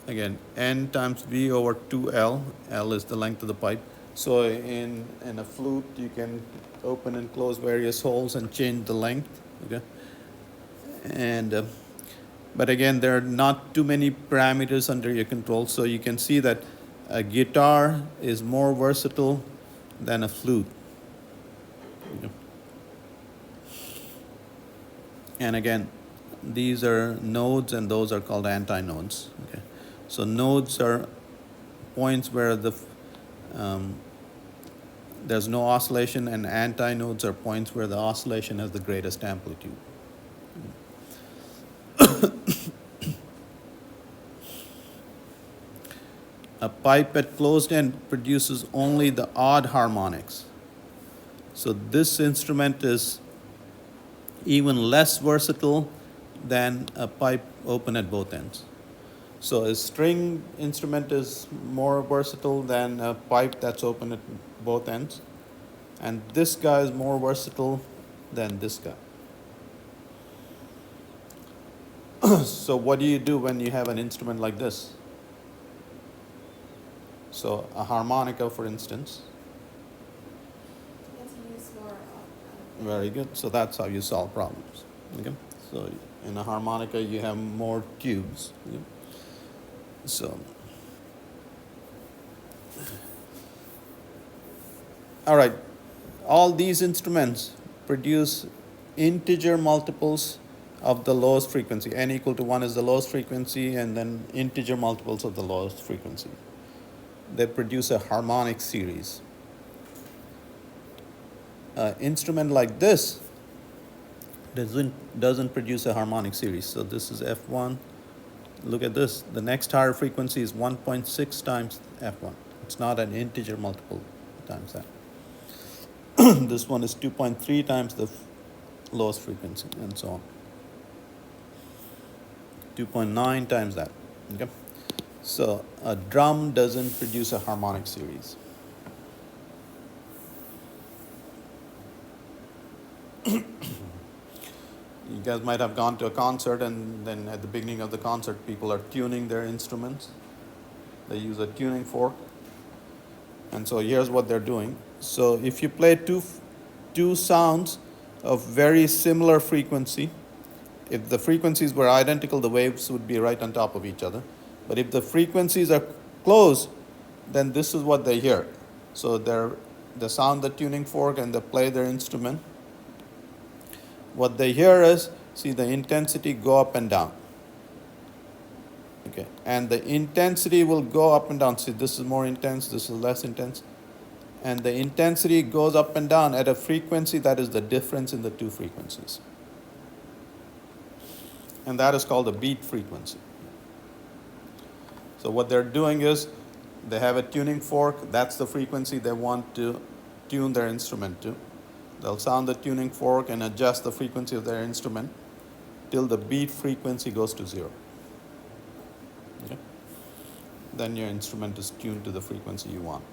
again n times v over 2L. L is the length of the pipe. So in a flute you can open and close various holes and change the length. Okay. And but again, there are not too many parameters under your control, so you can see that a guitar is more versatile than a flute. Okay. And again, these are nodes and those are called antinodes. Okay. So nodes are points where there's no oscillation, and antinodes are points where the oscillation has the greatest amplitude. A pipe at closed end produces only the odd harmonics. So this instrument is even less versatile than a pipe open at both ends. So a string instrument is more versatile than a pipe that's open at both ends. And this guy is more versatile than this guy. So what do you do when you have an instrument like this? So a harmonica, for instance. That's used more. Very good. So that's how you solve problems. Okay. So in a harmonica, you have more tubes. Okay? So, all right. All these instruments produce integer multiples of the lowest frequency. N equal to 1 is the lowest frequency, and then integer multiples of the lowest frequency. They produce a harmonic series. An instrument like this doesn't produce a harmonic series. So this is F1. Look at this. The next higher frequency is 1.6 times F1. It's not an integer multiple times that. This one is 2.3 times the lowest frequency, and so on. 2.9 times that. Okay. So a drum doesn't produce a harmonic series. You guys might have gone to a concert, and then at the beginning of the concert, people are tuning their instruments. They use a tuning fork. And so here's what they're doing. So if you play two sounds of very similar frequency, if the frequencies were identical, the waves would be right on top of each other. But if the frequencies are close, then this is what they hear. So they sound the tuning fork and they play their instrument. What they hear is, see the intensity go up and down. Okay, and the intensity will go up and down. See, this is more intense, this is less intense. And the intensity goes up and down at a frequency that is the difference in the two frequencies. And that is called the beat frequency. So what they're doing is they have a tuning fork. That's the frequency they want to tune their instrument to. They'll sound the tuning fork and adjust the frequency of their instrument till the beat frequency goes to 0. Okay? Then your instrument is tuned to the frequency you want.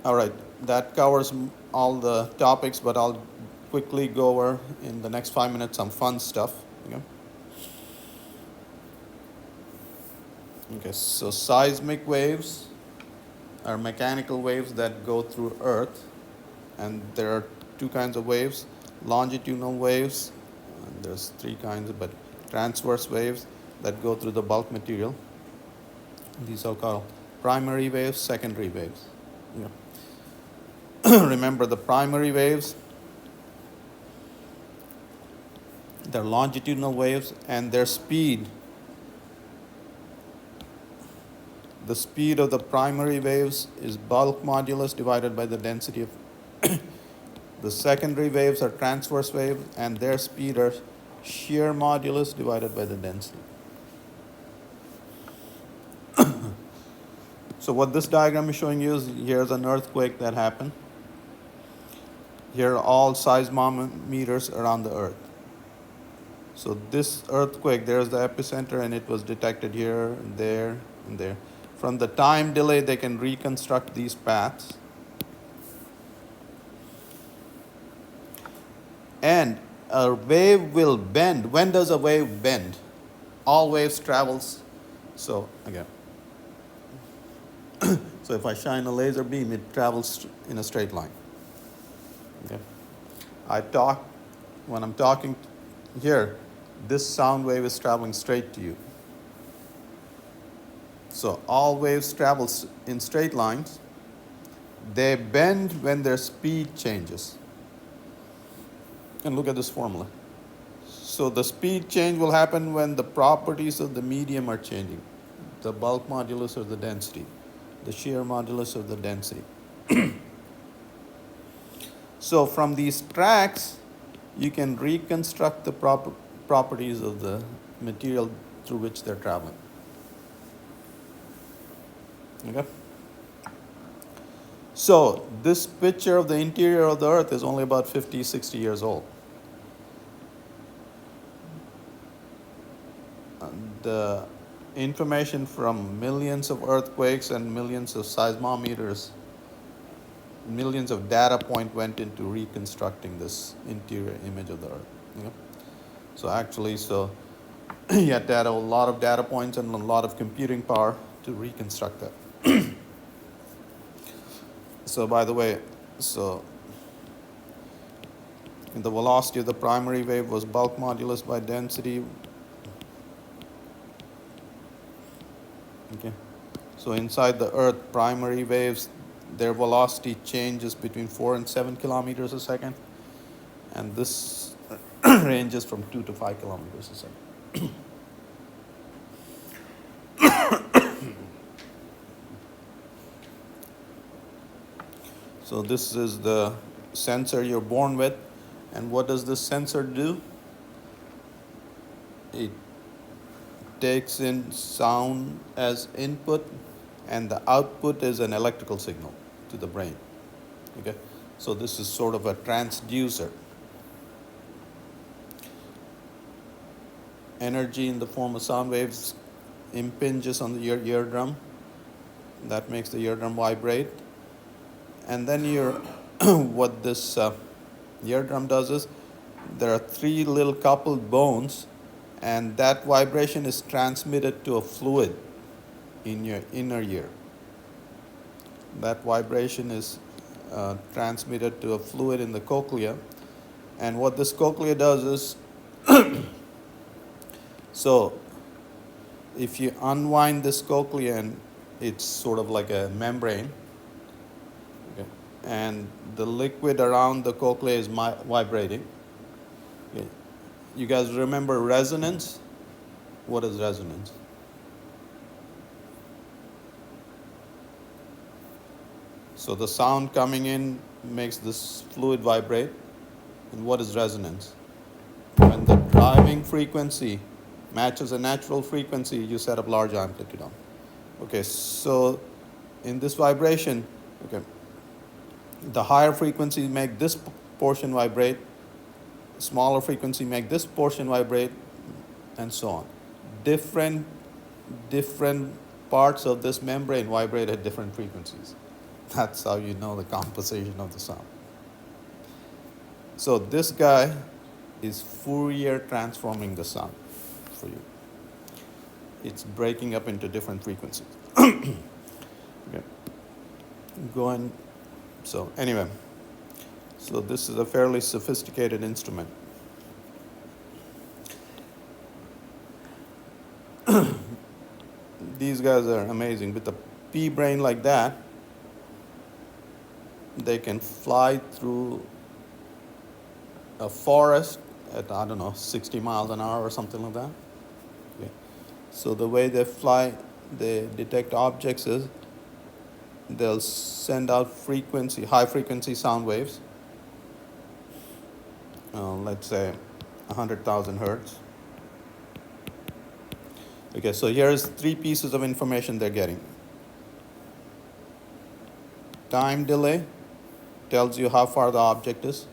All right, that covers all the topics, but I'll quickly go over in the next 5 minutes some fun stuff. Okay, so seismic waves are mechanical waves that go through Earth, and there are two kinds of waves: longitudinal waves, and there's three kinds, but transverse waves that go through the bulk material. These are called primary waves, secondary waves. Remember the primary waves, they're longitudinal waves, and their speed, the speed of the primary waves is bulk modulus divided by the density of the secondary waves are transverse waves, and their speed are shear modulus divided by the density. So what this diagram is showing you is here's an earthquake that happened. Here are all seismometers around the Earth. So this earthquake, there's the epicenter, and it was detected here and there and there. From the time delay, they can reconstruct these paths. And a wave will bend. When does a wave bend? All waves travels. So again, so if I shine a laser beam, it travels in a straight line. Okay. When I'm talking here, this sound wave is traveling straight to you. So all waves travel in straight lines. They bend when their speed changes. And look at this formula. So the speed change will happen when the properties of the medium are changing. The bulk modulus or the density. The shear modulus of the density. So from these tracks, you can reconstruct the properties of the material through which they're traveling. Okay? So this picture of the interior of the Earth is only about 50, 60 years old. The information from millions of earthquakes and millions of seismometers, millions of data points went into reconstructing this interior image of the Earth. So actually, you had to add a lot of data points and a lot of computing power to reconstruct that. So by the way, the velocity of the primary wave was bulk modulus by density. Okay. So inside the Earth, primary waves, their velocity changes between 4 and 7 kilometers a second. And this ranges from 2 to 5 kilometers a second. So this is the sensor you're born with. And what does this sensor do? It takes in sound as input, and the output is an electrical signal to the brain. Okay? So this is sort of a transducer. Energy in the form of sound waves impinges on your eardrum. That makes the eardrum vibrate. And then what this eardrum does is, there are 3 little coupled bones, and that vibration is transmitted to a fluid in your inner ear. That vibration is transmitted to a fluid in the cochlea. And what this cochlea does is, so if you unwind this cochlea, and it's sort of like a membrane, okay, and the liquid around the cochlea is vibrating. Okay. You guys remember resonance? What is resonance? So the sound coming in makes this fluid vibrate. And what is resonance? When the driving frequency matches a natural frequency, you set up large amplitude on. Okay, so in this vibration, okay, the higher frequencies make this portion vibrate, smaller frequency make this portion vibrate, and so on. Different parts of this membrane vibrate at different frequencies. That's how you know the composition of the sound. So this guy is Fourier transforming the sound for you. It's breaking up into different frequencies. Okay. Going. So anyway, so this is a fairly sophisticated instrument. These guys are amazing. With a pea brain like that, they can fly through a forest at, I don't know, 60 miles an hour or something like that. Okay. So the way they fly, they detect objects is they'll send out high frequency sound waves, let's say 100,000 hertz. Okay, so here's 3 pieces of information they're getting. Time delay tells you how far the object is.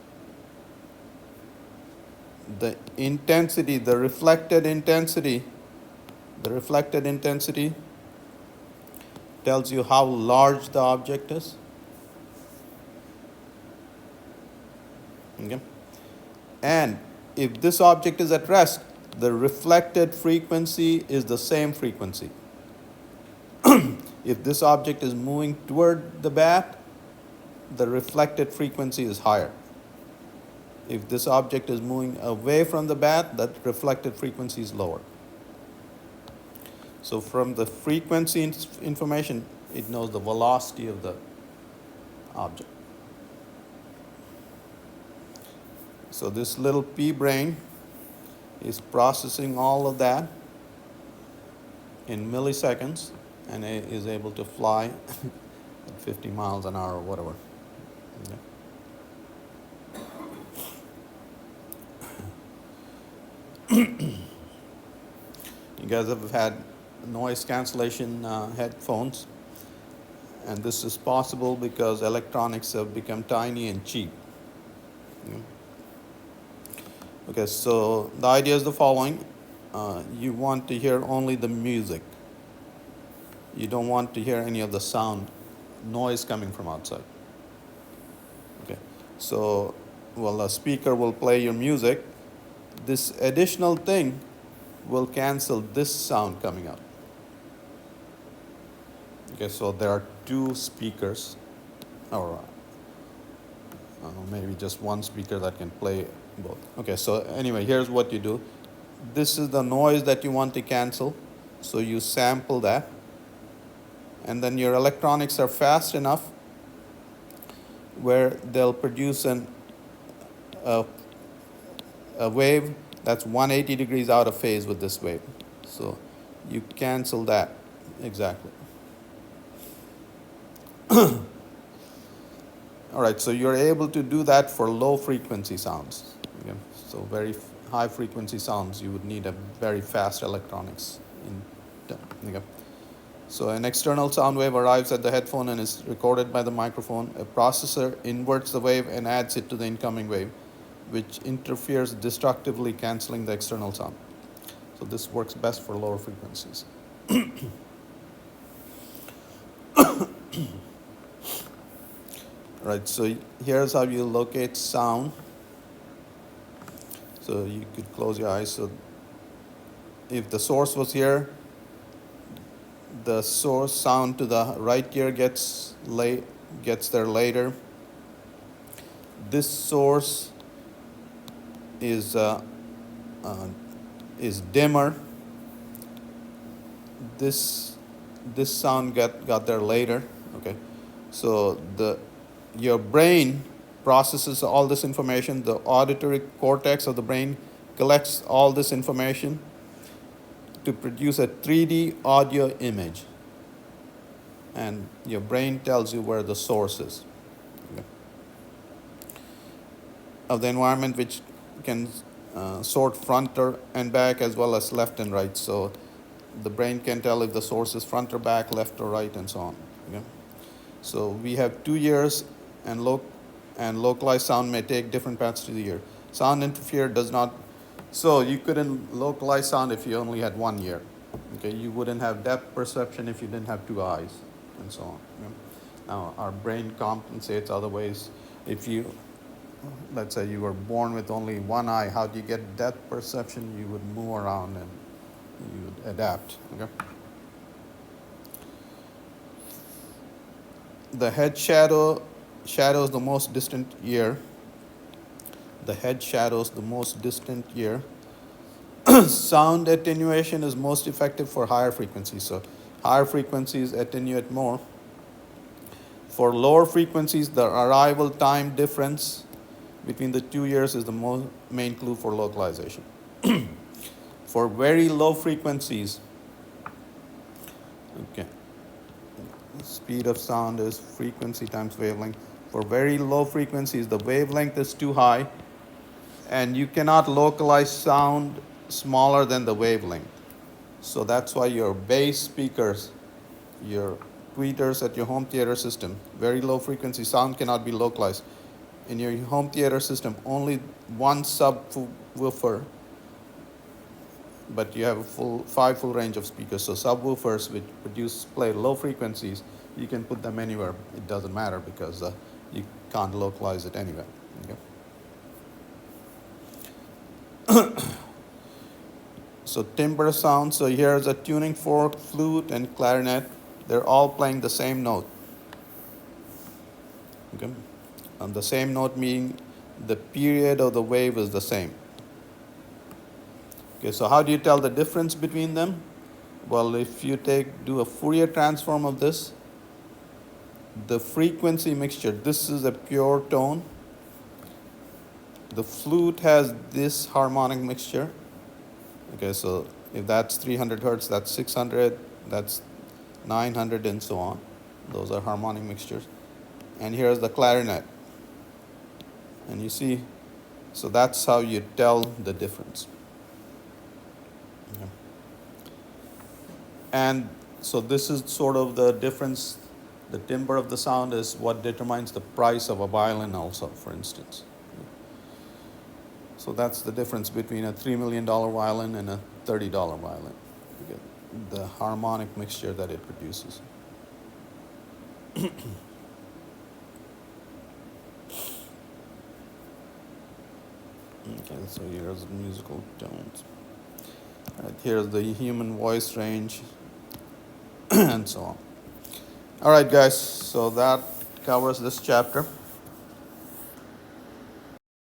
The intensity, the reflected intensity tells you how large the object is. Okay. And if this object is at rest, the reflected frequency is the same frequency. If this object is moving toward the bat, the reflected frequency is higher. If this object is moving away from the bat, that reflected frequency is lower. So from the frequency information, it knows the velocity of the object. So this little pea brain is processing all of that in milliseconds and is able to fly at 50 miles an hour or whatever. Okay. You guys have had noise cancellation headphones, and this is possible because electronics have become tiny and cheap. Okay, so the idea is the following. You want to hear only the music. You don't want to hear any of the sound, noise coming from outside. Okay, so, well, a speaker will play your music. This additional thing will cancel this sound coming out. Okay, so there are 2 speakers, or maybe just 1 speaker that can play both. Okay, so anyway, here's what you do. This is the noise that you want to cancel, so you sample that. And then your electronics are fast enough where they'll produce a wave that's 180 degrees out of phase with this wave. So you cancel that exactly. All right, so you're able to do that for low frequency sounds. Okay? So very high frequency sounds, you would need a very fast electronics. Okay? So an external sound wave arrives at the headphone and is recorded by the microphone. A processor inverts the wave and adds it to the incoming wave, which interferes destructively, canceling the external sound. So this works best for lower frequencies. Right, so here's how you locate sound. So you could close your eyes. So if the source was here, the source sound to the right ear gets there later. This source is dimmer. This sound got there later. Okay, so your brain processes all this information. The auditory cortex of the brain collects all this information to produce a 3D audio image. and your brain tells you where the source is. Okay. Of the environment, which can sort front or and back as well as left and right. So the brain can tell if the source is front or back, left or right, and so on. Okay. So we have 2 years, and localized sound may take different paths through the year. Sound interfere does not. So you couldn't localize sound if you only had 1 year. Okay, you wouldn't have depth perception if you didn't have 2 eyes, and so on. Okay? Now our brain compensates other ways. If you, let's say you were born with only 1 eye, how do you get depth perception? You would move around and you would adapt. Okay. The head shadows the most distant ear. The head shadows the most distant ear. Sound attenuation is most effective for higher frequencies. So higher frequencies attenuate more. For lower frequencies, the arrival time difference between the 2 years is the main clue for localization. For very low frequencies, okay, speed of sound is frequency times wavelength. For very low frequencies, the wavelength is too high, and you cannot localize sound smaller than the wavelength. So that's why your bass speakers, your tweeters at your home theater system, very low frequency sound cannot be localized. In your home theater system, only one subwoofer, but you have a 5 full range of speakers. So subwoofers which play low frequencies, you can put them anywhere. It doesn't matter because you can't localize it anywhere. Okay. So timbre sound. So here's a tuning fork, flute, and clarinet. They're all playing the same note. Okay. And the same note meaning the period of the wave is the same. Okay, so how do you tell the difference between them? Well, if you do a Fourier transform of this, the frequency mixture, this is a pure tone. The flute has this harmonic mixture. Okay, so if that's 300 hertz, that's 600, that's 900, and so on. Those are harmonic mixtures. And here's the clarinet. And you see, so that's how you tell the difference. Okay. And so this is sort of the difference. The timbre of the sound is what determines the price of a violin also, for instance. So that's the difference between a $3 million violin and a $30 violin. You get the harmonic mixture that it produces. Okay, so here's the musical tones. Right, here's the human voice range, and so on. All right, guys, so that covers this chapter.